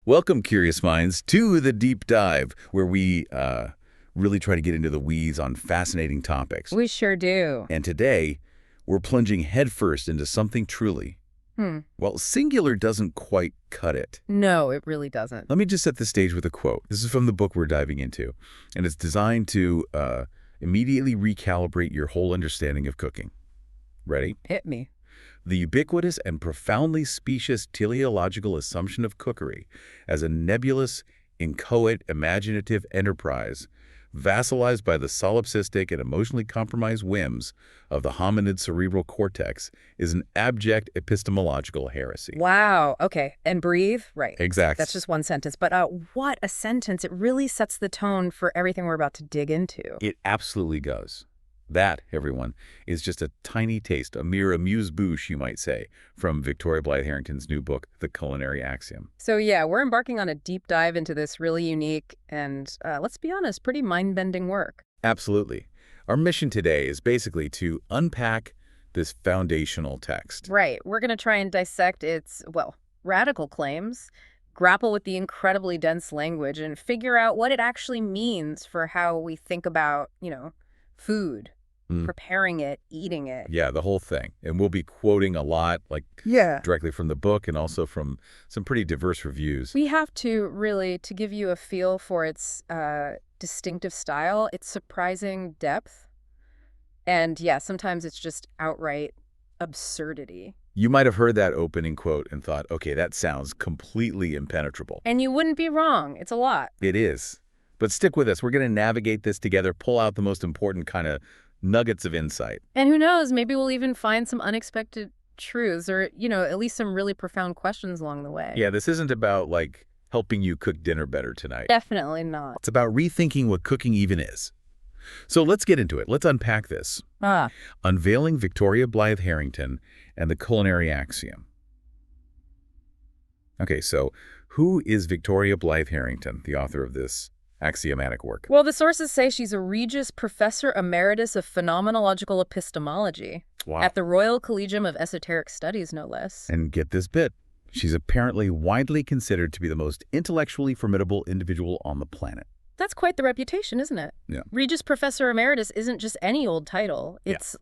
Welcome, curious minds, to the deep dive, where we really try to get into the weeds on fascinating topics. We sure do. And today, we're plunging headfirst into something truly, well, singular doesn't quite cut it. No, it really doesn't. Let me just set the stage with a quote. This is from the book we're diving into, and it's designed to immediately recalibrate your whole understanding of cooking. Ready? Hit me. The ubiquitous and profoundly specious teleological assumption of cookery as a nebulous, inchoate, imaginative enterprise, vassalized by the solipsistic and emotionally compromised whims of the hominid cerebral cortex, is an abject epistemological heresy. Wow. Okay. And breathe? Right. Exactly. That's just one sentence. But what a sentence. It really sets the tone for everything we're about to dig into. It absolutely does. That, everyone, is just a tiny taste, a mere amuse-bouche, you might say, from Victoria Blythe Harrington's new book, The Culinary Axiom. So yeah, we're embarking on a deep dive into this really unique and, let's be honest, pretty mind-bending work. Absolutely. Our mission today is basically to unpack this foundational text. Right. We're going to try and dissect its, well, radical claims, grapple with the incredibly dense language, and figure out what it actually means for how we think about, food. Preparing it, eating it. Yeah, the whole thing. And we'll be quoting a lot, directly from the book and also from some pretty diverse reviews. We have to really, to give you a feel for its distinctive style, its surprising depth, and yeah, sometimes it's just outright absurdity. You might have heard that opening quote and thought, okay, that sounds completely impenetrable. And you wouldn't be wrong. It's a lot. It is. But stick with us. We're going to navigate this together, pull out the most important kind of nuggets of insight. And who knows, maybe we'll even find some unexpected truths or, at least some really profound questions along the way. Yeah, this isn't about, helping you cook dinner better tonight. Definitely not. It's about rethinking what cooking even is. So let's get into it. Let's unpack this. Unveiling Victoria Blythe Harrington and the Culinary Axiom. Okay, so who is Victoria Blythe Harrington, the author of this axiomatic work? Well, the sources say she's a Regius Professor Emeritus of Phenomenological Epistemology at the Royal Collegium of Esoteric Studies, no less. And get this bit. She's apparently widely considered to be the most intellectually formidable individual on the planet. That's quite the reputation, isn't it? Yeah. Regius Professor Emeritus isn't just any old title. It's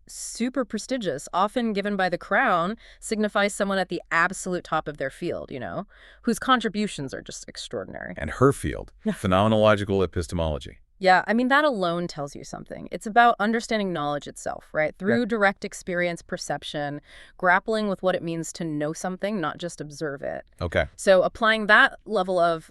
super prestigious, often given by the crown, signifies someone at the absolute top of their field, whose contributions are just extraordinary. And her field, phenomenological epistemology. Yeah, I mean, that alone tells you something. It's about understanding knowledge itself, right? Through direct experience, perception, grappling with what it means to know something, not just observe it. Okay. So applying that level of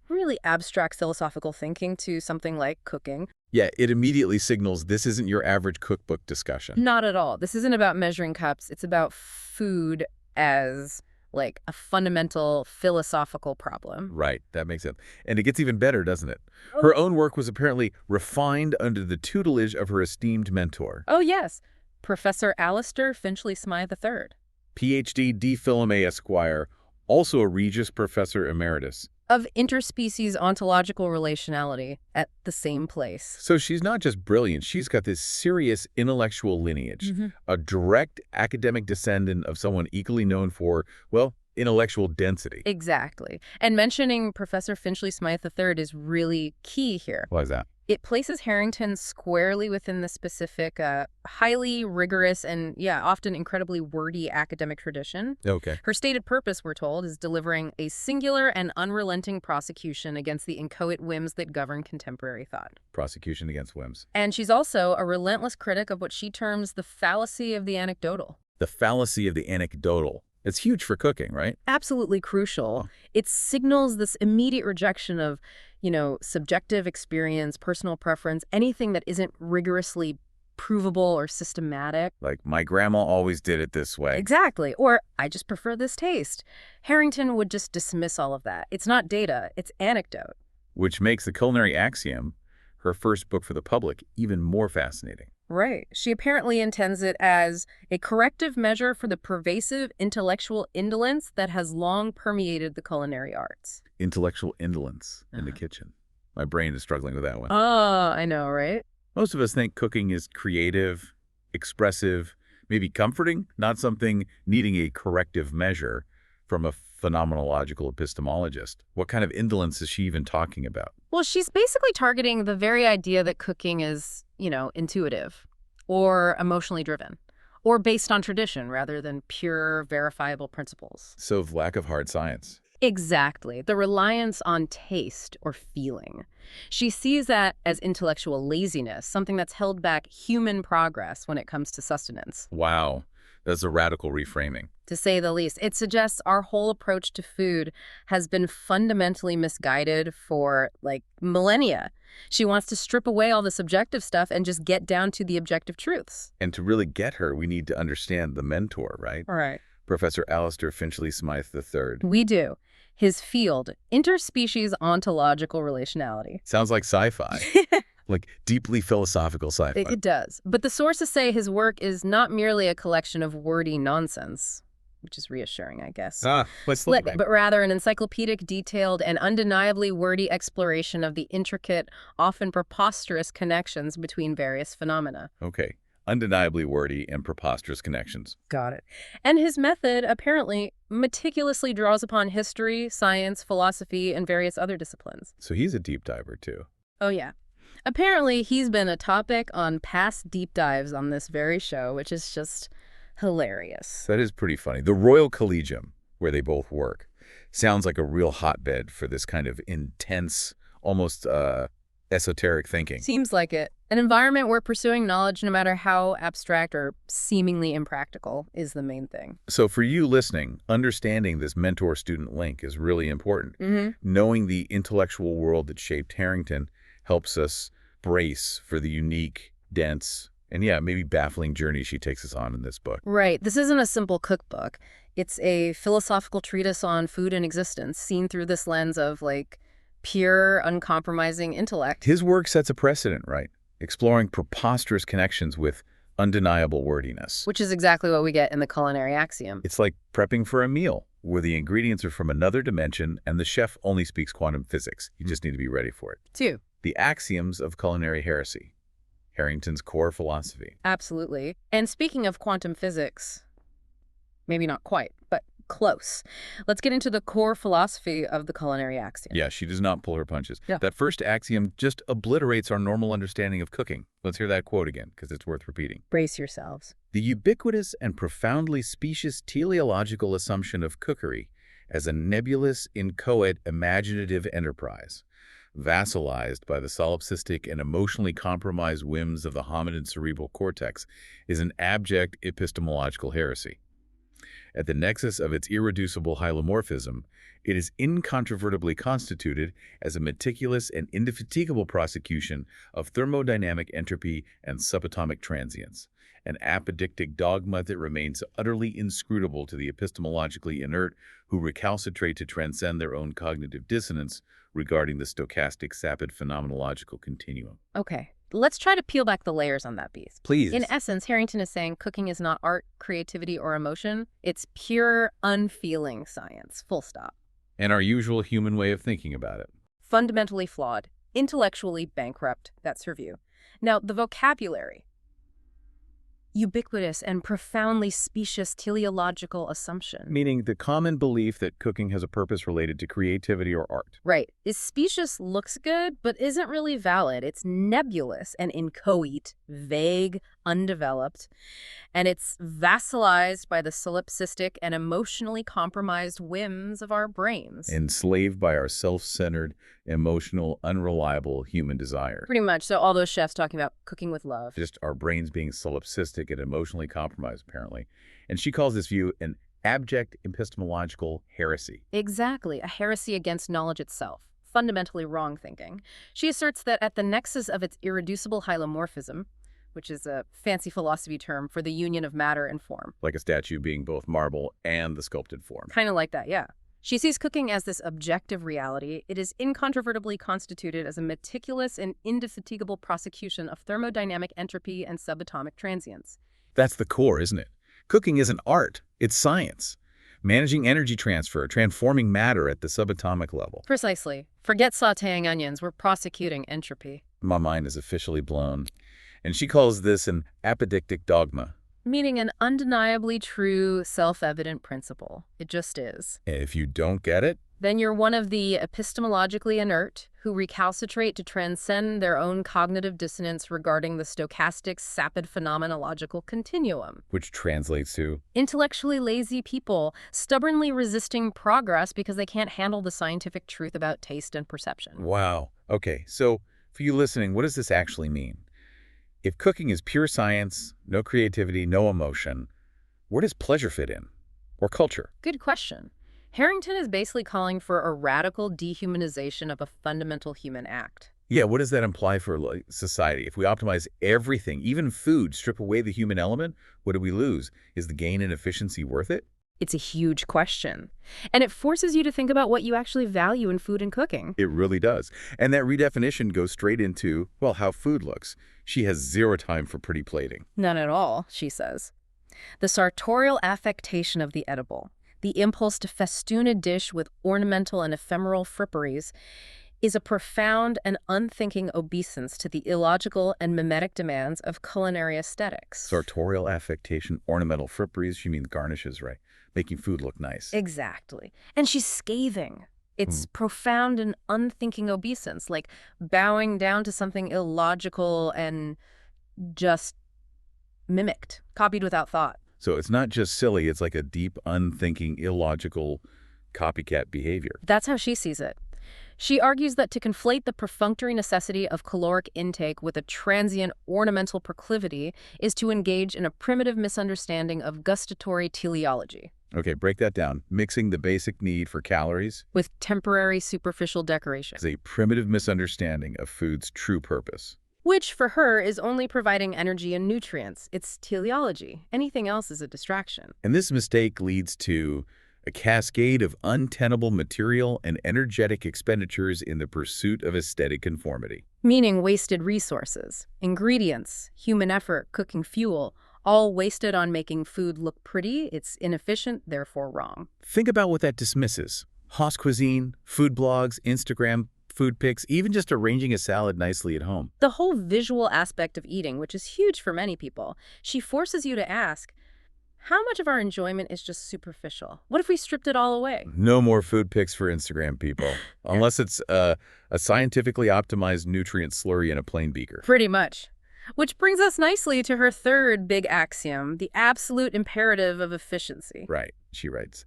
really abstract philosophical thinking to something like cooking. Yeah, it immediately signals this isn't your average cookbook discussion. Not at all. This isn't about measuring cups. It's about food as a fundamental philosophical problem. Right, that makes sense. And it gets even better, doesn't it? Her own work was apparently refined under the tutelage of her esteemed mentor. Oh, yes. Professor Alistair Finchley Smythe III. PhD D. Philem A. Esquire, also a Regius Professor Emeritus. Of interspecies ontological relationality at the same place. So she's not just brilliant, she's got this serious intellectual lineage, a direct academic descendant of someone equally known for, well, intellectual density. Exactly. And mentioning Professor Finchley Smythe III is really key here. Why is that? It places Harrington squarely within the specific, highly rigorous and, often incredibly wordy academic tradition. Okay. Her stated purpose, we're told, is delivering a singular and unrelenting prosecution against the inchoate whims that govern contemporary thought. Prosecution against whims. And she's also a relentless critic of what she terms the fallacy of the anecdotal. The fallacy of the anecdotal. It's huge for cooking, right? Absolutely crucial. It signals this immediate rejection of, subjective experience, personal preference, anything that isn't rigorously provable or systematic. Like, my grandma always did it this way. Exactly. Or, I just prefer this taste. Harrington would just dismiss all of that. It's not data, it's anecdote. Which makes The Culinary Axiom, her first book for the public, even more fascinating. Right. She apparently intends it as a corrective measure for the pervasive intellectual indolence that has long permeated the culinary arts. Intellectual indolence in the kitchen. My brain is struggling with that one. Oh, I know, right? Most of us think cooking is creative, expressive, maybe comforting, not something needing a corrective measure from a phenomenological epistemologist. What kind of indolence is she even talking about? Well, she's basically targeting the very idea that cooking is, intuitive or emotionally driven or based on tradition rather than pure verifiable principles. So lack of hard science. Exactly. The reliance on taste or feeling. She sees that as intellectual laziness, something that's held back human progress when it comes to sustenance. Wow, that's a radical reframing. To say the least. It suggests our whole approach to food has been fundamentally misguided for, millennia. She wants to strip away all the subjective stuff and just get down to the objective truths. And to really get her, we need to understand the mentor, right? Right. Professor Alistair Finchley-Smythe III. We do. His field, interspecies ontological relationality. Sounds like sci-fi. Like deeply philosophical sci-fi. It does. But the sources say his work is not merely a collection of wordy nonsense, which is reassuring, I guess. But rather an encyclopedic, detailed, and undeniably wordy exploration of the intricate, often preposterous connections between various phenomena. Okay. Undeniably wordy and preposterous connections. Got it. And his method, apparently, meticulously draws upon history, science, philosophy, and various other disciplines. So he's a deep diver, too. Oh, yeah. Apparently, he's been a topic on past deep dives on this very show, which is just hilarious. That is pretty funny. The Royal Collegium, where they both work, sounds like a real hotbed for this kind of intense, almost esoteric thinking. Seems like it. An environment where pursuing knowledge, no matter how abstract or seemingly impractical, is the main thing. So for you listening, understanding this mentor-student link is really important. Knowing the intellectual world that shaped Harrington helps us brace for the unique, dense, and maybe baffling journey she takes us on in this book. Right. This isn't a simple cookbook. It's a philosophical treatise on food and existence, seen through this lens of, pure, uncompromising intellect. His work sets a precedent, right? Exploring preposterous connections with undeniable wordiness. Which is exactly what we get in the Culinary Axiom. It's like prepping for a meal, where the ingredients are from another dimension and the chef only speaks quantum physics. You just need to be ready for it. 2. The Axioms of Culinary Heresy, Harrington's core philosophy. Absolutely. And speaking of quantum physics, maybe not quite, but close. Let's get into the core philosophy of the Culinary Axiom. Yeah, she does not pull her punches. Yeah. That first axiom just obliterates our normal understanding of cooking. Let's hear that quote again, because it's worth repeating. Brace yourselves. The ubiquitous and profoundly specious teleological assumption of cookery as a nebulous, inchoate, imaginative enterprise, vassalized by the solipsistic and emotionally compromised whims of the hominid cerebral cortex, is an abject epistemological heresy. At the nexus of its irreducible hylomorphism, it is incontrovertibly constituted as a meticulous and indefatigable prosecution of thermodynamic entropy and subatomic transience, an apodictic dogma that remains utterly inscrutable to the epistemologically inert who recalcitrate to transcend their own cognitive dissonance regarding the stochastic sapid phenomenological continuum. Okay. Let's try to peel back the layers on that beast. Please. In essence, Harrington is saying cooking is not art, creativity, or emotion. It's pure, unfeeling science, full stop. And our usual human way of thinking about it. Fundamentally flawed, intellectually bankrupt. That's her view. Now, the vocabulary. Ubiquitous and profoundly specious teleological assumption. Meaning the common belief that cooking has a purpose related to creativity or art. Right. Is specious looks good, but isn't really valid. It's nebulous and inchoate, vague, undeveloped, and it's vassalized by the solipsistic and emotionally compromised whims of our brains. Enslaved by our self-centered, emotional, unreliable human desire. Pretty much. So all those chefs talking about cooking with love. Just our brains being solipsistic and emotionally compromised, apparently. And she calls this view an abject epistemological heresy. Exactly. A heresy against knowledge itself. Fundamentally wrong thinking. She asserts that at the nexus of its irreducible hylomorphism, which is a fancy philosophy term for the union of matter and form. Like a statue being both marble and the sculpted form. Kind of like that, yeah. She sees cooking as this objective reality. It is incontrovertibly constituted as a meticulous and indefatigable prosecution of thermodynamic entropy and subatomic transience. That's the core, isn't it? Cooking isn't art, it's science. Managing energy transfer, transforming matter at the subatomic level. Precisely. Forget sautéing onions, we're prosecuting entropy. My mind is officially blown. And she calls this an apodictic dogma, Meaning an undeniably true, self-evident principle. It just is. And if you don't get it, Then you're one of the epistemologically inert who recalcitrate to transcend their own cognitive dissonance regarding the stochastic, sapid phenomenological continuum. which translates to, Intellectually lazy people, stubbornly resisting progress because they can't handle the scientific truth about taste and perception. wow. Okay, so for you listening, what does this actually mean? If cooking is pure science, no creativity, no emotion, where does pleasure fit in? Or culture? Good question. Harrington is basically calling for a radical dehumanization of a fundamental human act. Yeah, what does that imply for society? If we optimize everything, even food, strip away the human element, what do we lose? Is the gain in efficiency worth it? It's a huge question. And it forces you to think about what you actually value in food and cooking. It really does. And that redefinition goes straight into, well, how food looks. She has zero time for pretty plating. None at all, she says. The sartorial affectation of the edible, the impulse to festoon a dish with ornamental and ephemeral fripperies, is a profound and unthinking obeisance to the illogical and mimetic demands of culinary aesthetics. Sartorial affectation, ornamental fripperies, she means garnishes, right? Making food look nice. Exactly. And she's scathing. It's profound and unthinking obeisance, like bowing down to something illogical and just mimicked, copied without thought. So it's not just silly, it's like a deep, unthinking, illogical copycat behavior. That's how she sees it. She argues that to conflate the perfunctory necessity of caloric intake with a transient ornamental proclivity is to engage in a primitive misunderstanding of gustatory teleology. Okay, break that down. Mixing the basic need for calories With temporary superficial decoration. is a primitive misunderstanding of food's true purpose. Which, for her, is only providing energy and nutrients. It's teleology. Anything else is a distraction. And this mistake leads to a cascade of untenable material and energetic expenditures in the pursuit of aesthetic conformity. Meaning wasted resources, ingredients, human effort, cooking fuel, all wasted on making food look pretty. It's inefficient, therefore wrong. Think about what that dismisses. Haas cuisine, food blogs, Instagram, food pics, even just arranging a salad nicely at home. The whole visual aspect of eating, which is huge for many people, she forces you to ask, how much of our enjoyment is just superficial? What if we stripped it all away? No more food pics for Instagram, people. Unless it's a scientifically optimized nutrient slurry in a plain beaker. Pretty much. Which brings us nicely to her third big axiom, the absolute imperative of efficiency. Right, she writes.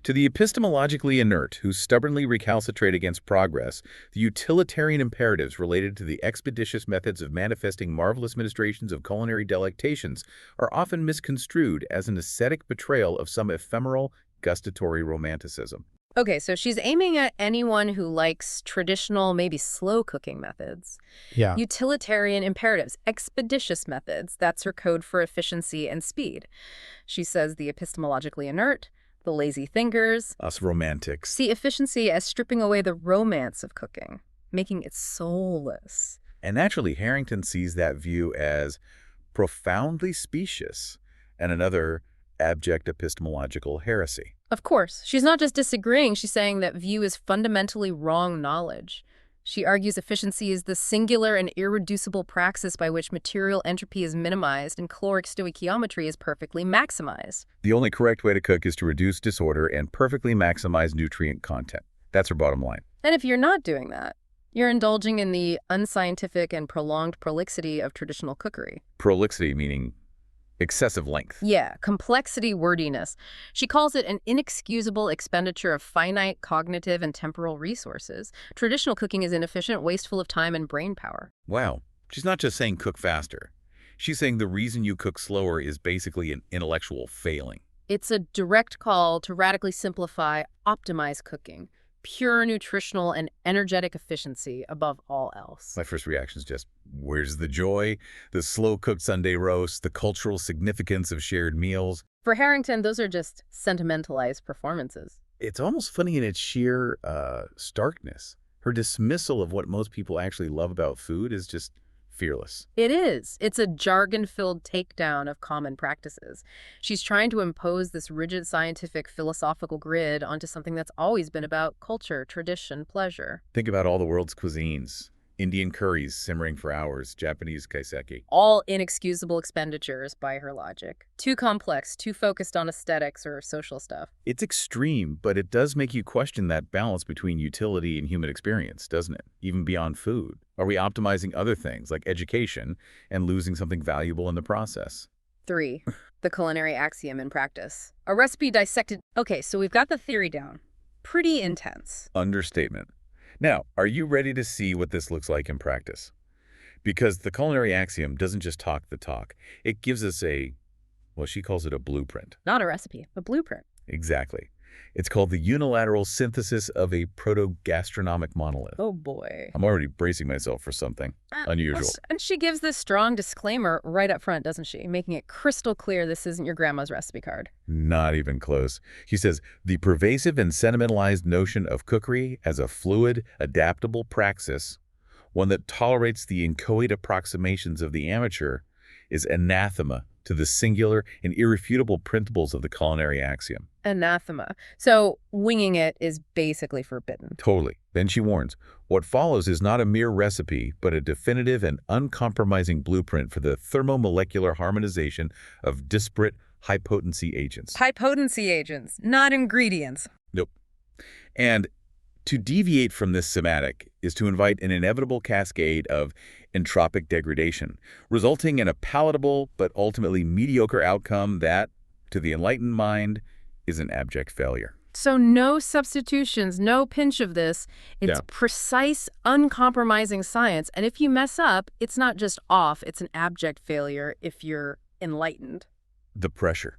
To the epistemologically inert who stubbornly recalcitrate against progress, the utilitarian imperatives related to the expeditious methods of manifesting marvelous ministrations of culinary delectations are often misconstrued as an ascetic betrayal of some ephemeral, gustatory romanticism. Okay, so she's aiming at anyone who likes traditional, maybe slow cooking methods. Yeah. Utilitarian imperatives, expeditious methods, that's her code for efficiency and speed. She says the epistemologically inert, the lazy thinkers, Us romantics. see efficiency as stripping away the romance of cooking, making it soulless. And naturally, Harrington sees that view as profoundly specious and another abject epistemological heresy. Of course, she's not just disagreeing, she's saying that view is fundamentally wrong knowledge. She argues efficiency is the singular and irreducible praxis by which material entropy is minimized and caloric stoichiometry is perfectly maximized. The only correct way to cook is to reduce disorder and perfectly maximize nutrient content. That's her bottom line. And if you're not doing that, you're indulging in the unscientific and prolonged prolixity of traditional cookery. Prolixity meaning excessive length. Yeah, complexity wordiness. She calls it an inexcusable expenditure of finite cognitive and temporal resources. Traditional cooking is inefficient, wasteful of time and brain power. Wow. She's not just saying cook faster. She's saying the reason you cook slower is basically an intellectual failing. It's a direct call to radically simplify, optimize cooking. Pure nutritional and energetic efficiency above all else. My first reaction is just, where's the joy? The slow-cooked Sunday roast, the cultural significance of shared meals. For Harrington, those are just sentimentalized performances. It's almost funny in its sheer starkness. Her dismissal of what most people actually love about food is just fearless. It is. It's a jargon-filled takedown of common practices. She's trying to impose this rigid scientific philosophical grid onto something that's always been about culture, tradition, pleasure. Think about all the world's cuisines. Indian curries simmering for hours, Japanese kaiseki. All inexcusable expenditures by her logic. Too complex, too focused on aesthetics or social stuff. It's extreme, but it does make you question that balance between utility and human experience, doesn't it? Even beyond food. Are we optimizing other things like education and losing something valuable in the process? 3. The culinary axiom in practice. A recipe dissected. Okay, so we've got the theory down. Pretty intense. Understatement. Now, are you ready to see what this looks like in practice? Because the culinary axiom doesn't just talk the talk. It gives us well, she calls it a blueprint. Not a recipe, a blueprint. Exactly. It's called the unilateral synthesis of a proto-gastronomic monolith. Oh boy. I'm already bracing myself for something unusual. And she gives this strong disclaimer right up front, doesn't she? Making it crystal clear this isn't your grandma's recipe card. Not even close. She says, the pervasive and sentimentalized notion of cookery as a fluid, adaptable praxis, one that tolerates the inchoate approximations of the amateur, is anathema to the singular and irrefutable principles of the culinary axiom. Anathema. So winging it is basically forbidden. Totally. Then she warns, what follows is not a mere recipe, but a definitive and uncompromising blueprint for the thermomolecular harmonization of disparate high-potency agents. High-potency agents, not ingredients. Nope. And to deviate from this semantic is to invite an inevitable cascade of entropic degradation, resulting in a palatable but ultimately mediocre outcome that, to the enlightened mind, is an abject failure. So no substitutions, no pinch of this. It's precise, uncompromising science. And if you mess up, it's not just off, it's an abject failure if you're enlightened. The pressure.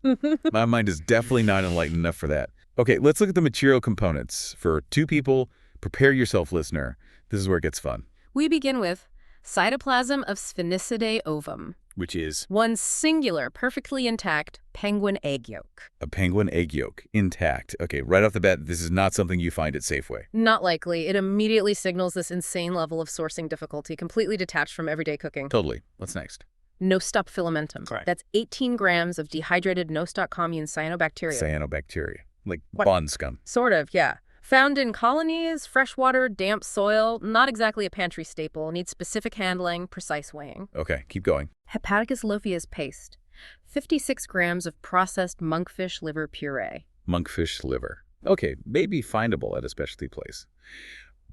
My mind is definitely not enlightened enough for that. Okay, let's look at the material components. For 2 people, prepare yourself, listener. This is where it gets fun. We begin with cytoplasm of Sphenicidae ovum, which is one singular, perfectly intact penguin egg yolk. A penguin egg yolk, intact. Okay, right off the bat, this is not something you find at Safeway. Not likely. It immediately signals this insane level of sourcing difficulty, completely detached from everyday cooking. Totally. What's next? Nostop filamentum. Correct. That's 18 grams of dehydrated Nostoc commune cyanobacteria. Cyanobacteria. Like pond scum. Sort of, yeah. Found in colonies, freshwater, damp soil, not exactly a pantry staple, needs specific handling, precise weighing. Okay, keep going. Hepaticus lophius paste, 56 grams of processed monkfish liver puree. Monkfish liver. Okay, maybe findable at a specialty place.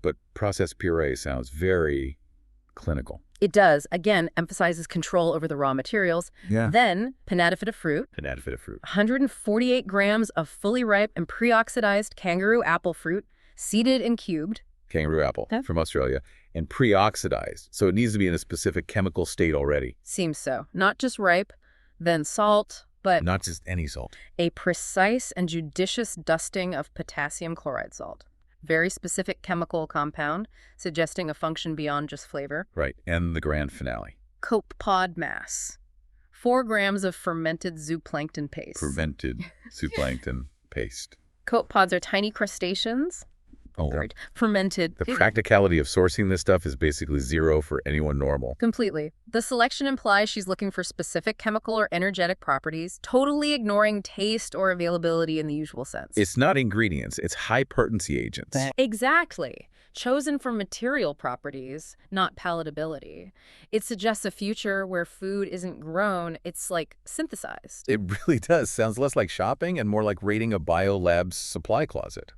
But processed puree sounds very clinical. It does. Again, emphasizes control over the raw materials. Yeah. Then, pinnatifida fruit. Pinnatifida fruit. 148 grams of fully ripe and pre-oxidized kangaroo apple fruit, seeded and cubed. Kangaroo apple from Australia. And pre-oxidized. So it needs to be in a specific chemical state already. Seems so. Not just ripe, then salt, but not just any salt. A precise and judicious dusting of potassium chloride salt. Very specific chemical compound, suggesting a function beyond just flavor. Right, and the grand finale. Cope pod mass. 4 grams of fermented zooplankton paste. Fermented zooplankton paste. Cope pods are tiny crustaceans. Right. Fermented. The practicality of sourcing this stuff is basically zero for anyone normal. Completely. The selection implies she's looking for specific chemical or energetic properties, totally ignoring taste or availability in the usual sense. It's not ingredients, it's high-potency agents. Exactly. Chosen for material properties, not palatability. It suggests a future where food isn't grown, it's like synthesized. It really does. Sounds less like shopping and more like raiding a biolab's supply closet.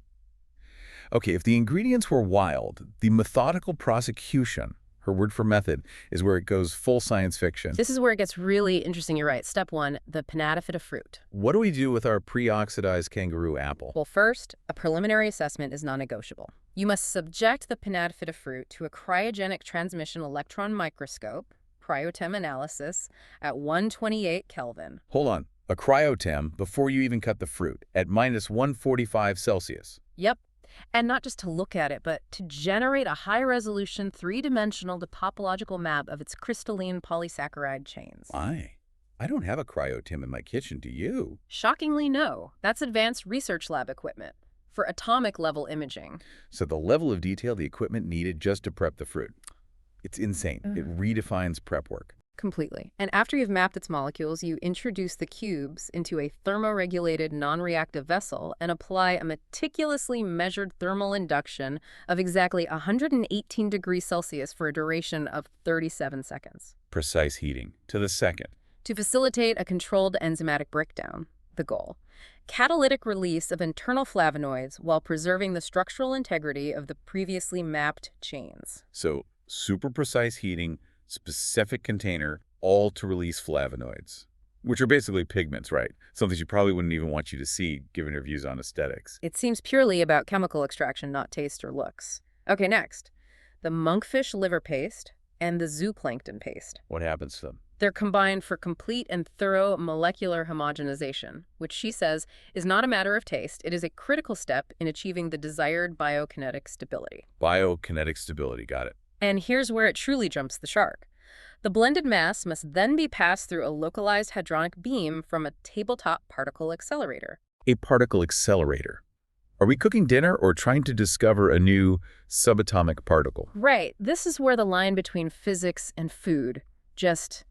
Okay, if the ingredients were wild, the methodical prosecution, her word for method, is where it goes full science fiction. This is where it gets really interesting, you're right. Step 1, the pinnatifida fruit. What do we do with our pre-oxidized kangaroo apple? Well, first, a preliminary assessment is non-negotiable. You must subject the pinnatifida fruit to a cryogenic transmission electron microscope, cryotem analysis, at 128 Kelvin. Hold on. A cryotem before you even cut the fruit, at minus 145 Celsius. Yep. And not just to look at it, but to generate a high-resolution, 3-dimensional topological map of its crystalline polysaccharide chains. I don't have a cryotem in my kitchen, do you? Shockingly, no. That's advanced research lab equipment for atomic-level imaging. So the level of detail the equipment needed just to prep the fruit. It's insane. It redefines prep work. Completely. And after you've mapped its molecules, you introduce the cubes into a thermoregulated non-reactive vessel and apply a meticulously measured thermal induction of exactly 118 degrees Celsius for a duration of 37 seconds. Precise heating to the second. To facilitate a controlled enzymatic breakdown, the goal. Catalytic release of internal flavonoids while preserving the structural integrity of the previously mapped chains. So super precise heating, specific container, all to release flavonoids, which are basically pigments, right? Something she probably wouldn't even want you to see, given her views on aesthetics. It seems purely about chemical extraction, not taste or looks. Okay, next. The monkfish liver paste and the zooplankton paste. What happens to them? They're combined for complete and thorough molecular homogenization, which she says is not a matter of taste. It is a critical step in achieving the desired biokinetic stability. Biokinetic stability, got it. And here's where it truly jumps the shark. The blended mass must then be passed through a localized hadronic beam from a tabletop particle accelerator. A particle accelerator. Are we cooking dinner or trying to discover a new subatomic particle? Right. This is where the line between physics and food just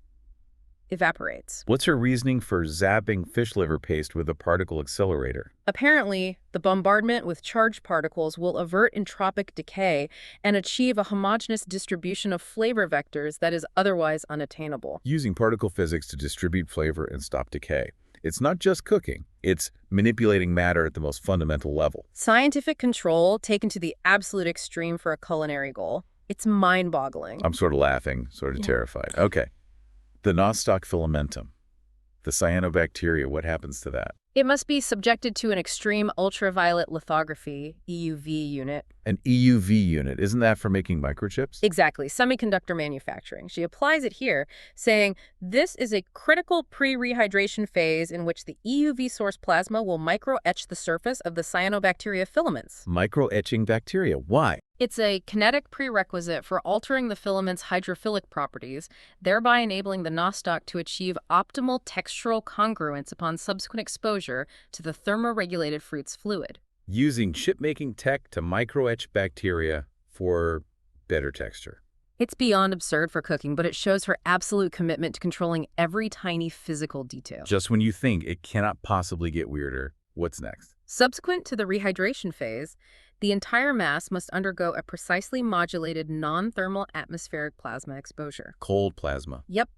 evaporates. What's her reasoning for zapping fish liver paste with a particle accelerator? Apparently, the bombardment with charged particles will avert entropic decay and achieve a homogeneous distribution of flavor vectors that is otherwise unattainable. Using particle physics to distribute flavor and stop decay. It's not just cooking, it's manipulating matter at the most fundamental level. Scientific control taken to the absolute extreme for a culinary goal. It's mind-boggling. I'm sort of laughing, sort of terrified. Okay. The Nostoc filamentum, the cyanobacteria, what happens to that? It must be subjected to an extreme ultraviolet lithography, EUV unit. An EUV unit, isn't that for making microchips? Exactly, semiconductor manufacturing. She applies it here, saying, this is a critical pre-rehydration phase in which the EUV source plasma will micro-etch the surface of the cyanobacteria filaments. Micro-etching bacteria, why? It's a kinetic prerequisite for altering the filament's hydrophilic properties, thereby enabling the nostoc to achieve optimal textural congruence upon subsequent exposure to the thermoregulated fruit's fluid. Using chip-making tech to micro-etch bacteria for better texture. It's beyond absurd for cooking, but it shows her absolute commitment to controlling every tiny physical detail. Just when you think it cannot possibly get weirder, what's next? Subsequent to the rehydration phase, the entire mass must undergo a precisely modulated non-thermal atmospheric plasma exposure. Cold plasma. Yep.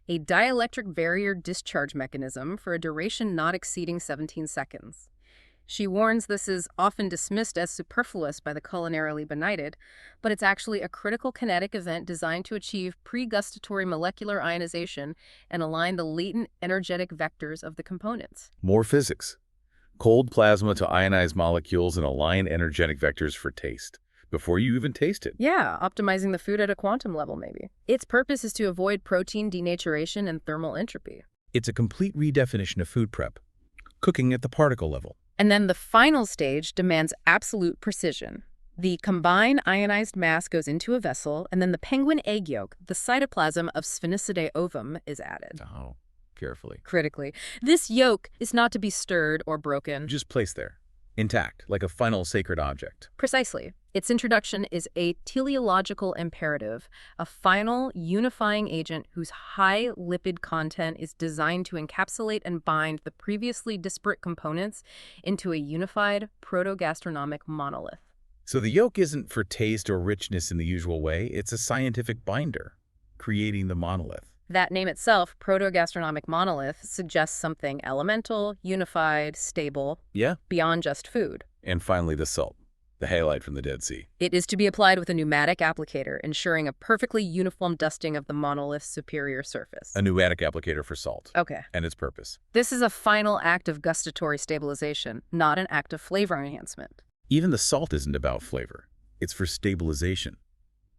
A dielectric barrier discharge mechanism for a duration not exceeding 17 seconds. She warns this is often dismissed as superfluous by the culinarily benighted, but it's actually a critical kinetic event designed to achieve pre-gustatory molecular ionization and align the latent energetic vectors of the components. More physics. Cold plasma to ionize molecules and align energetic vectors for taste, before you even taste it. Yeah, optimizing the food at a quantum level, maybe. Its purpose is to avoid protein denaturation and thermal entropy. It's a complete redefinition of food prep, cooking at the particle level. And then the final stage demands absolute precision. The combined ionized mass goes into a vessel, and then the penguin egg yolk, the cytoplasm of Sphinicidae ovum, is added. Oh, carefully. Critically. This yolk is not to be stirred or broken. Just placed there, intact, like a final sacred object. Precisely. Its introduction is a teleological imperative, a final unifying agent whose high lipid content is designed to encapsulate and bind the previously disparate components into a unified proto-gastronomic monolith. So the yolk isn't for taste or richness in the usual way, it's a scientific binder, creating the monolith. That name itself, proto-gastronomic monolith, suggests something elemental, unified, stable, beyond just food. And finally, the salt, the halite from the Dead Sea. It is to be applied with a pneumatic applicator, ensuring a perfectly uniform dusting of the monolith's superior surface. A pneumatic applicator for salt. Okay. And its purpose. This is a final act of gustatory stabilization, not an act of flavor enhancement. Even the salt isn't about flavor. It's for stabilization.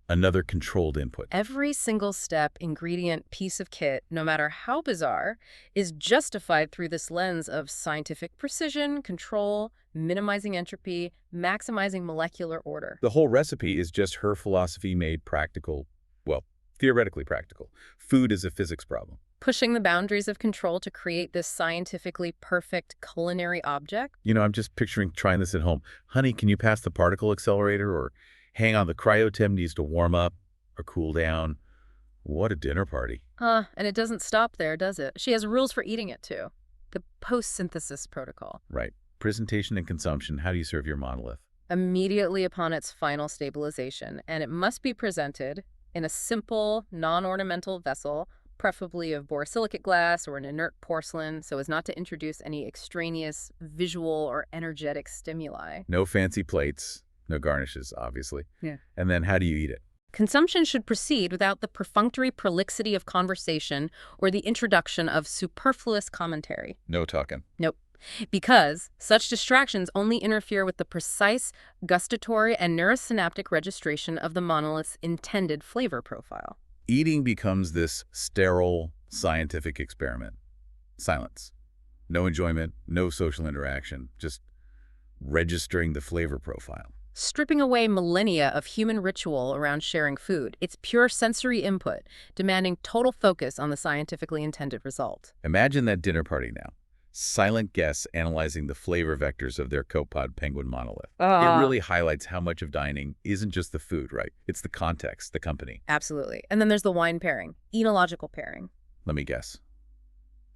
Another controlled input. Every single step, ingredient, piece of kit, no matter how bizarre, is justified through this lens of scientific precision, control, minimizing entropy, maximizing molecular order. The whole recipe is just her philosophy made practical, well, theoretically practical. Food is a physics problem. Pushing the boundaries of control to create this scientifically perfect culinary object. You know, I'm just picturing trying this at home. Honey, can you pass the particle accelerator? Or hang on, the cryotem needs to warm up or cool down. What a dinner party. And it doesn't stop there, does it? She has rules for eating it, too. The post-synthesis protocol. Right. Presentation and consumption. How do you serve your monolith? Immediately upon its final stabilization, and it must be presented in a simple, non-ornamental vessel, preferably of borosilicate glass or an inert porcelain, so as not to introduce any extraneous visual or energetic stimuli. No fancy plates, no garnishes, obviously. Yeah. And then how do you eat it? Consumption should proceed without the perfunctory prolixity of conversation or the introduction of superfluous commentary. No talking. Nope. Because such distractions only interfere with the precise gustatory and neurosynaptic registration of the monolith's intended flavor profile. Eating becomes this sterile scientific experiment. Silence. No enjoyment, no social interaction, just registering the flavor profile. Stripping away millennia of human ritual around sharing food, it's pure sensory input, demanding total focus on the scientifically intended result. Imagine that dinner party now. Silent guests analyzing the flavor vectors of their copod penguin monolith. It really highlights how much of dining isn't just the food, right? It's the context, the company. Absolutely. And then there's the wine pairing, enological pairing. Let me guess.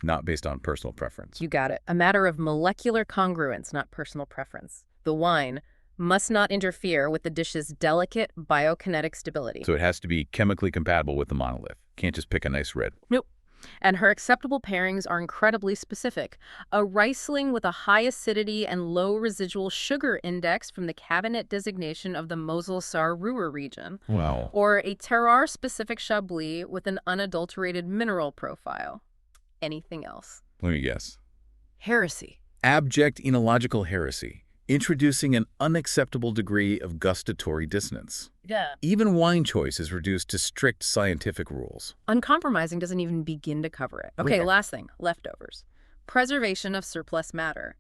Not based on personal preference. You got it. A matter of molecular congruence, not personal preference. The wine must not interfere with the dish's delicate biokinetic stability. So it has to be chemically compatible with the monolith. Can't just pick a nice red. Nope. And her acceptable pairings are incredibly specific. A Riesling with a high acidity and low residual sugar index from the cabinet designation of the Mosel-Saar-Ruhr region. Wow. Or a terroir-specific Chablis with an unadulterated mineral profile. Anything else? Let me guess. Heresy. Abject enological heresy. Introducing an unacceptable degree of gustatory dissonance. Yeah. Even wine choice is reduced to strict scientific rules. Uncompromising doesn't even begin to cover it. Okay, Right. last thing, leftovers. Preservation of surplus matter.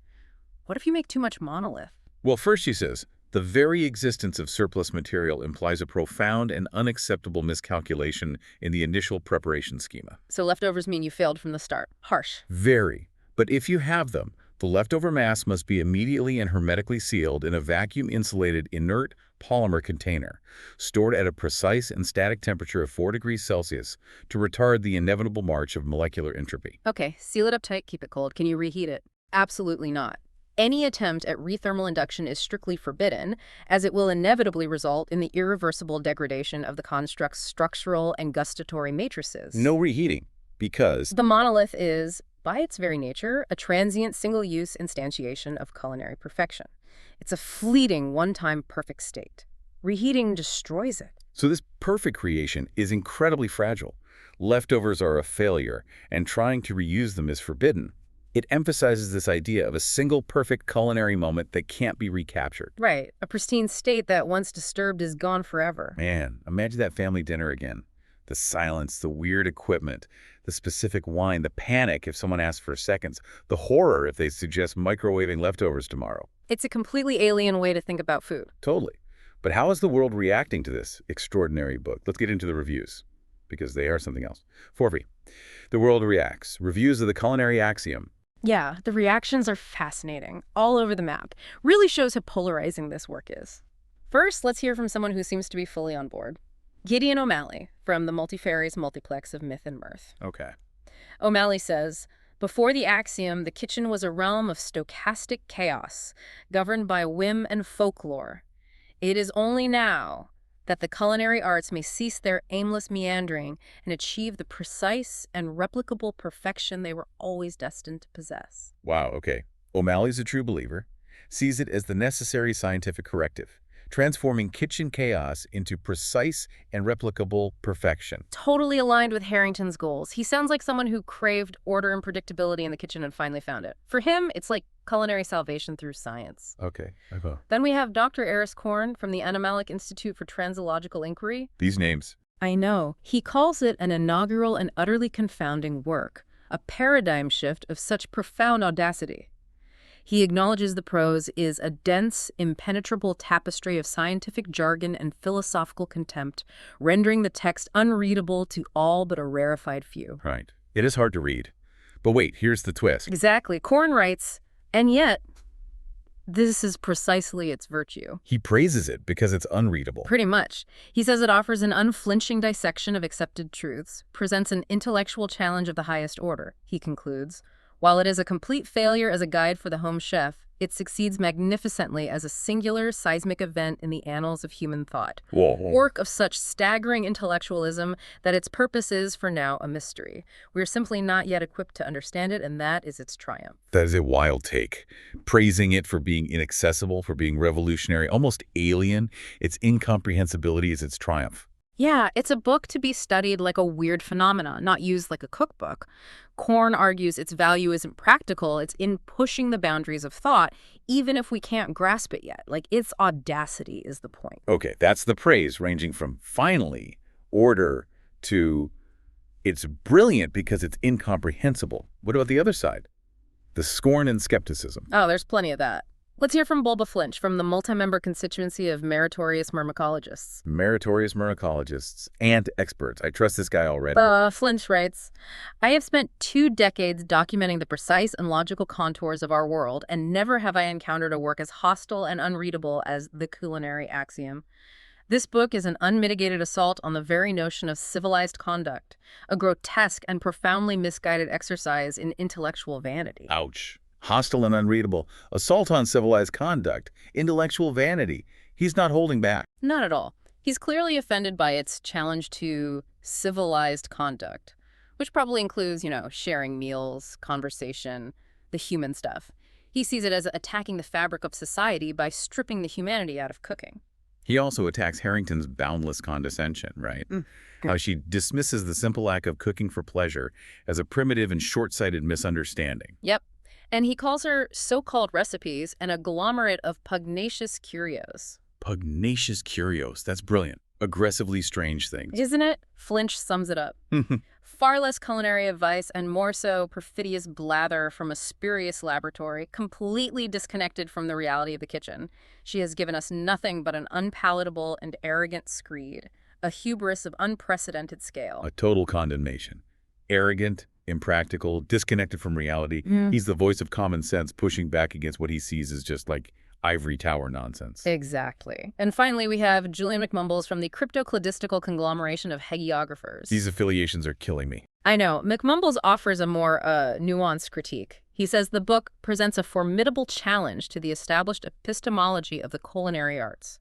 What if you make too much monolith? Well, first she says, the very existence of surplus material implies a profound and unacceptable miscalculation in the initial preparation schema. So leftovers mean you failed from the start. Harsh. Very. But if you have them, the leftover mass must be immediately and hermetically sealed in a vacuum-insulated inert polymer container, stored at a precise and static temperature of 4 degrees Celsius to retard the inevitable march of molecular entropy. Okay, seal it up tight, keep it cold. Can you reheat it? Absolutely not. Any attempt at rethermal induction is strictly forbidden, as it will inevitably result in the irreversible degradation of the construct's structural and gustatory matrices. No reheating, because The monolith is, by its very nature, a transient single-use instantiation of culinary perfection. It's a fleeting, one-time perfect state. Reheating destroys it. so this perfect creation is incredibly fragile. Leftovers are a failure, and trying to reuse them is forbidden. It emphasizes this idea of a single perfect culinary moment that can't be recaptured. Right. A pristine state that, once disturbed, is gone forever. Man, imagine that family dinner again. The silence, the weird equipment, the specific wine, the panic if someone asks for seconds, the horror if they suggest microwaving leftovers tomorrow. It's a completely alien way to think about food. Totally. But how is the world reacting to this extraordinary book? Let's get into the reviews, because they are something else. Forvy, the world reacts. Reviews of the Culinary Axiom. Yeah, the reactions are fascinating, all over the map. Really shows how polarizing this work is. First, let's hear from someone who seems to be fully on board. Gideon O'Malley, from the Multifarious Multiplex of Myth and Mirth. Okay. O'Malley says, before the Axiom, the kitchen was a realm of stochastic chaos, governed by whim and folklore. It is only now that the culinary arts may cease their aimless meandering and achieve the precise and replicable perfection they were always destined to possess. Wow, okay. O'Malley's a true believer, sees it as the necessary scientific corrective, transforming kitchen chaos into precise and replicable perfection. Totally aligned with Harrington's goals. He sounds like someone who craved order and predictability in the kitchen and finally found it. For him, it's like culinary salvation through science. Okay. Then we have Dr. Eris Korn from the Animalic Institute for Transological Inquiry. These names. I know. He calls it an inaugural and utterly confounding work, a paradigm shift of such profound audacity. He acknowledges the prose is a dense, impenetrable tapestry of scientific jargon and philosophical contempt, rendering the text unreadable to all but a rarefied few. Right. It is hard to read. But wait, here's the twist. Exactly. Korn writes, and yet, This is precisely its virtue. He praises it because it's unreadable. Pretty much. He says it offers an unflinching dissection of accepted truths, presents an intellectual challenge of the highest order, he concludes. While it is a complete failure as a guide for the home chef, it succeeds magnificently as a singular seismic event in the annals of human thought. Whoa. Work of such staggering intellectualism that its purpose is, for now, a mystery. We are simply not yet equipped to understand it, and that is its triumph. That is a wild take. Praising it for being inaccessible, for being revolutionary, almost alien. Its incomprehensibility is its triumph. Yeah, it's a book to be studied like a weird phenomena, not used like a cookbook. Korn argues its value isn't practical, it's in pushing the boundaries of thought, even if we can't grasp it yet. Like, its audacity is the point. Okay, that's the praise, ranging from finally, order, to it's brilliant because it's incomprehensible. What about the other side? The scorn and skepticism. Oh, there's plenty of that. Let's hear from Bulba Flinch from the multi-member constituency of meritorious myrmecologists. Meritorious myrmecologists and experts. I trust this guy already. Flinch writes, I have spent 2 decades documenting the precise and logical contours of our world, and never have I encountered a work as hostile and unreadable as the Culinary Axiom. This book is an unmitigated assault on the very notion of civilized conduct, a grotesque and profoundly misguided exercise in intellectual vanity. Ouch. Hostile and unreadable. Assault on civilized conduct. Intellectual vanity. He's not holding back. Not at all. He's clearly offended by its challenge to civilized conduct, which probably includes, sharing meals, conversation, the human stuff. He sees it as attacking the fabric of society by stripping the humanity out of cooking. He also attacks Harrington's boundless condescension, right? How she dismisses the simple act of cooking for pleasure as a primitive and short-sighted misunderstanding. Yep. And he calls her so-called recipes an agglomerate of pugnacious curios. Pugnacious curios. That's brilliant. Aggressively strange things. Isn't it? Flinch sums it up. Far less culinary advice and more so perfidious blather from a spurious laboratory, completely disconnected from the reality of the kitchen. She has given us nothing but an unpalatable and arrogant screed, a hubris of unprecedented scale. A total condemnation. Arrogant, impractical, disconnected from reality. He's the voice of common sense pushing back against what he sees as just like ivory tower nonsense. Exactly. And finally, we have Julian McMumbles from the crypto-cladistical conglomeration of hagiographers. These affiliations are killing me. I know. McMumbles offers a more nuanced critique. He says the book presents a formidable challenge to the established epistemology of the culinary arts.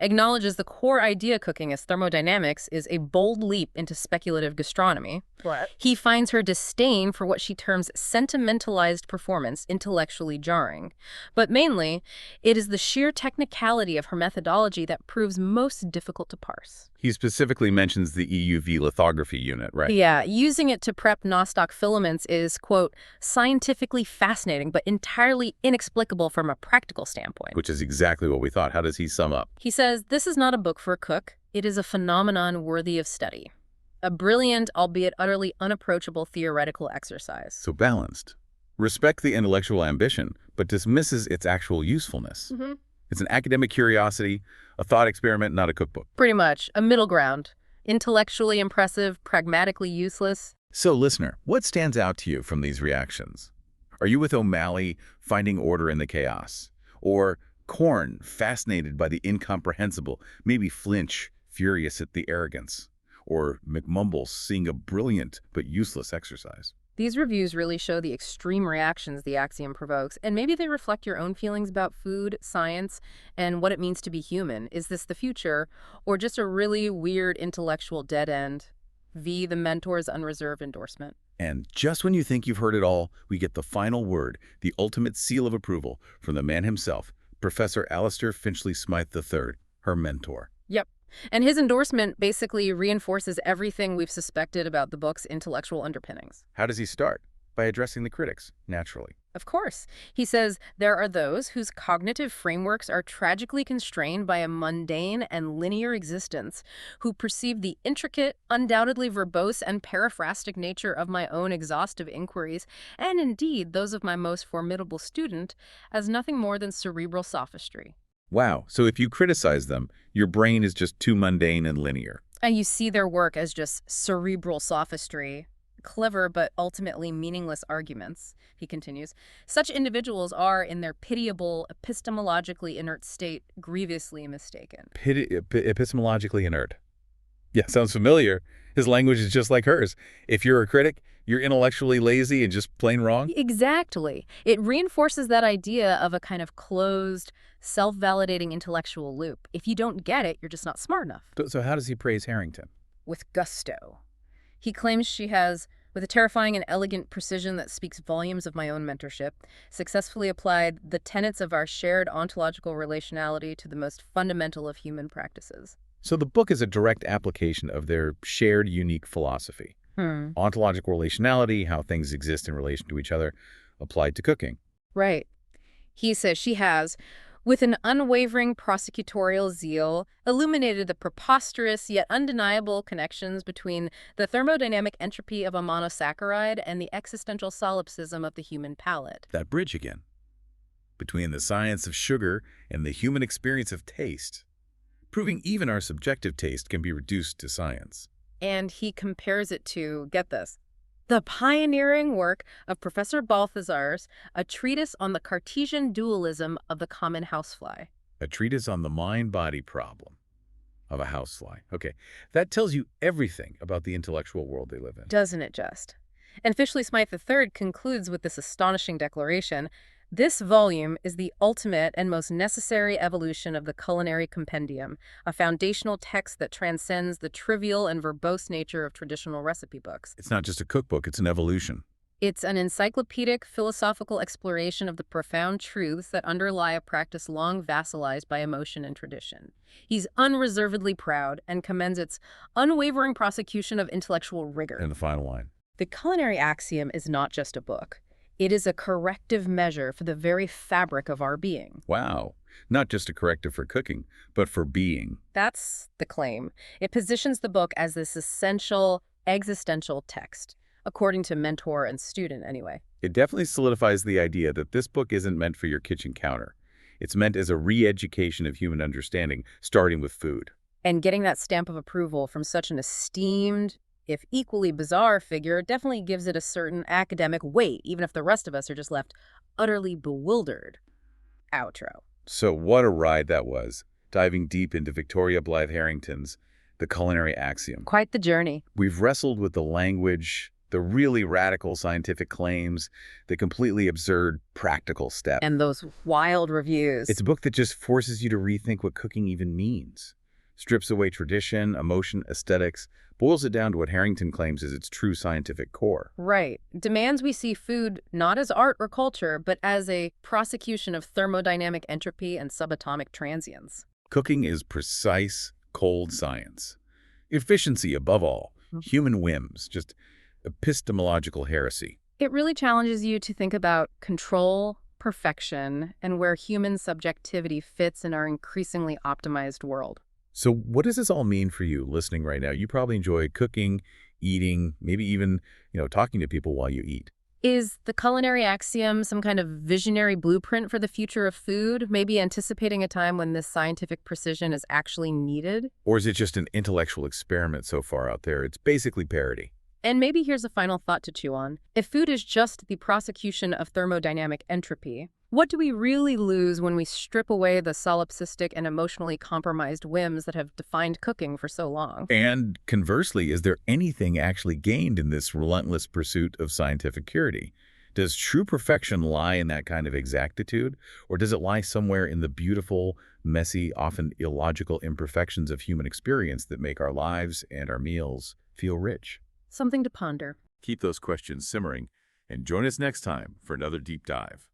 Acknowledges the core idea cooking as thermodynamics is a bold leap into speculative gastronomy. What? He finds her disdain for what she terms sentimentalized performance intellectually jarring. But mainly, it is the sheer technicality of her methodology that proves most difficult to parse. He specifically mentions the EUV lithography unit, right? Yeah, using it to prep nostoc filaments is, quote, scientifically fascinating but entirely inexplicable from a practical standpoint. Which is exactly what we thought. How does he sum up? He says, this is not a book for a cook. It is a phenomenon worthy of study. A brilliant, albeit utterly unapproachable theoretical exercise. So balanced. Respect the intellectual ambition, but dismisses its actual usefulness. It's an academic curiosity, a thought experiment, not a cookbook. Pretty much. A middle ground. Intellectually impressive, pragmatically useless. So, listener, what stands out to you from these reactions? Are you with O'Malley, finding order in the chaos? Or Korn, fascinated by the incomprehensible, maybe Flinch, furious at the arrogance? Or McMumbles, seeing a brilliant but useless exercise? These reviews really show the extreme reactions the Axiom provokes, and maybe they reflect your own feelings about food, science, and what it means to be human. Is this the future, or just a really weird intellectual dead end? V, the mentor's unreserved endorsement. And just when you think you've heard it all, we get the final word, the ultimate seal of approval from the man himself, Professor Alistair Finchley Smythe III, her mentor. Yep. And his endorsement basically reinforces everything we've suspected about the book's intellectual underpinnings. How does he start? By addressing the critics, naturally. Of course. He says, there are those whose cognitive frameworks are tragically constrained by a mundane and linear existence, who perceive the intricate, undoubtedly verbose and paraphrastic nature of my own exhaustive inquiries, and indeed those of my most formidable student, as nothing more than cerebral sophistry. Wow, so if you criticize them, your brain is just too mundane and linear. And you see their work as just cerebral sophistry. clever but ultimately meaningless arguments, he continues. Such individuals are, in their pitiable, epistemologically inert state, grievously mistaken. Epistemologically inert. Yeah, sounds familiar. His language is just like hers. If you're a critic, you're intellectually lazy and just plain wrong? Exactly. It reinforces that idea of a kind of closed, self-validating intellectual loop. If you don't get it, you're just not smart enough. So how does he praise Harrington? With gusto. He claims she has, with a terrifying and elegant precision that speaks volumes of my own mentorship, successfully applied the tenets of our shared ontological relationality to the most fundamental of human practices. So the book is a direct application of their shared unique philosophy. Ontological relationality, how things exist in relation to each other, applied to cooking. Right. He says she has, with an unwavering prosecutorial zeal, illuminated the preposterous yet undeniable connections between the thermodynamic entropy of a monosaccharide and the existential solipsism of the human palate. That bridge again, between the science of sugar and the human experience of taste, proving even our subjective taste can be reduced to science. And he compares it to, get this, the pioneering work of Professor Balthazar's A Treatise on the Cartesian Dualism of the Common Housefly. A treatise on the mind-body problem of a housefly. Okay, that tells you everything about the intellectual world they live in. Doesn't it just? And Fischley Smythe III concludes with this astonishing declaration: this volume is the ultimate and most necessary evolution of the Culinary Compendium, a foundational text that transcends the trivial and verbose nature of traditional recipe books. It's not just a cookbook, it's an evolution. It's an encyclopedic philosophical exploration of the profound truths that underlie a practice long vassalized by emotion and tradition. He's unreservedly proud and commends its unwavering prosecution of intellectual rigor. And the final line. The Culinary Axiom is not just a book. It is a corrective measure for the very fabric of our being. Wow. Not just a corrective for cooking, but for being. That's the claim. It positions the book as this essential, existential text, according to mentor and student anyway. It definitely solidifies the idea that this book isn't meant for your kitchen counter. It's meant as a re-education of human understanding, starting with food. And getting that stamp of approval from such an esteemed, if equally bizarre figure, definitely gives it a certain academic weight, even if the rest of us are just left utterly bewildered. Outro. So what a ride that was, diving deep into Victoria Blythe Harrington's The Culinary Axiom. Quite the journey. We've wrestled with the language, the really radical scientific claims, the completely absurd practical steps. And those wild reviews. It's a book that just forces you to rethink what cooking even means. Strips away tradition, emotion, aesthetics, boils it down to what Harrington claims is its true scientific core. Right. Demands we see food not as art or culture, but as a prosecution of thermodynamic entropy and subatomic transience. Cooking is precise, cold science. Efficiency above all. Human whims, just epistemological heresy. It really challenges you to think about control, perfection, and where human subjectivity fits in our increasingly optimized world. So what does this all mean for you listening right now? You probably enjoy cooking, eating, maybe even, talking to people while you eat. Is the Culinary Axiom some kind of visionary blueprint for the future of food, maybe anticipating a time when this scientific precision is actually needed? Or is it just an intellectual experiment so far out there? It's basically parody. And maybe here's a final thought to chew on. If food is just the prosecution of thermodynamic entropy, what do we really lose when we strip away the solipsistic and emotionally compromised whims that have defined cooking for so long? And conversely, is there anything actually gained in this relentless pursuit of scientific purity? Does true perfection lie in that kind of exactitude, or does it lie somewhere in the beautiful, messy, often illogical imperfections of human experience that make our lives and our meals feel rich? Something to ponder. Keep those questions simmering, and join us next time for another deep dive.